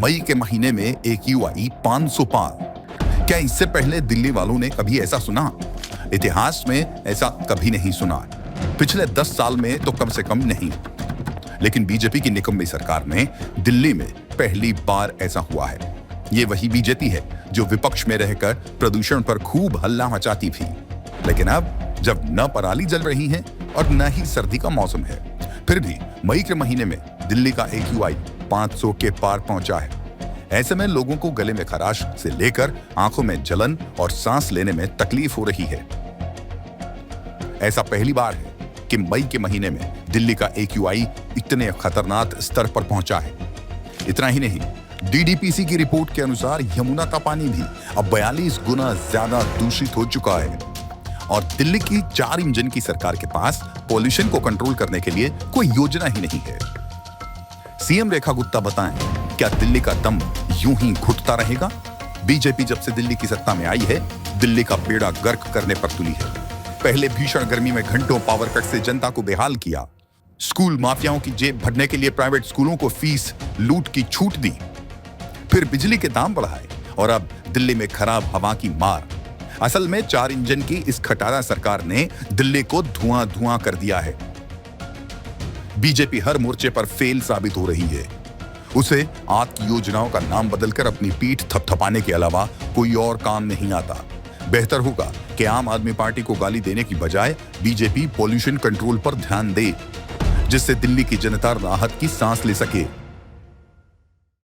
मई के महीने में AQI 500 पार। क्या इससे पहले दिल्ली वालों ने कभी ऐसा सुना? इतिहास में ऐसा कभी नहीं सुना। पिछले 10 साल में तो कम से कम नहीं। लेकिन बीजेपी की निकम्मी सरकार में दिल्ली में पहली बार ऐसा हुआ है। ये वही बीजेपी है जो विपक्ष में रहकर प्रदूषण पर खूब हल्ला मचाती थी। लेकिन अब जब न पराली जल रही है और न ही सर्दी का मौसम है, फिर भी मई के महीने में दिल्ली का AQI 500 के पार पहुंचा है। ऐसे में लोगों को गले में खराश से लेकर आंखों में जलन और सांस लेने में तकलीफ हो रही है। ऐसा पहली बार है कि मई के महीने में दिल्ली का AQI इतने खतरनाक स्तर पर पहुंचा है। इतना ही नहीं, DDPC की रिपोर्ट के अनुसार यमुना का पानी भी अब 42 गुना ज्यादा दूषित हो चुका है। और दिल्ली की 4 इंजन की सरकार के पास पॉल्यूशन को कंट्रोल करने के लिए कोई योजना ही नहीं है। CM रेखा गुप्ता बताएं, क्या दिल्ली का दम यूं ही घुटता रहेगा? बीजेपी जब से दिल्ली की सत्ता में आई है, दिल्ली का बेड़ा गर्क करने पर तुली है। पहले भीषण गर्मी में घंटों पावर कट से जनता को बेहाल किया। स्कूल माफियाओं की जेब भरने के लिए प्राइवेट स्कूलों को फीस लूट की छूट दी। फिर बिजली के दाम बढ़ाए और अब दिल्ली में खराब हवा की मार। असल में 4 इंजन की इस खटारा सरकार ने दिल्ली को धुआं धुआं कर दिया है। बीजेपी हर मोर्चे पर फेल साबित हो रही है। उसे आपकी योजनाओं का नाम बदलकर अपनी पीठ थपथपाने के अलावा कोई और काम नहीं आता। बेहतर होगा कि आम आदमी पार्टी को गाली देने की बजाय बीजेपी पॉल्यूशन कंट्रोल पर ध्यान दे, जिससे दिल्ली की जनता राहत की सांस ले सके।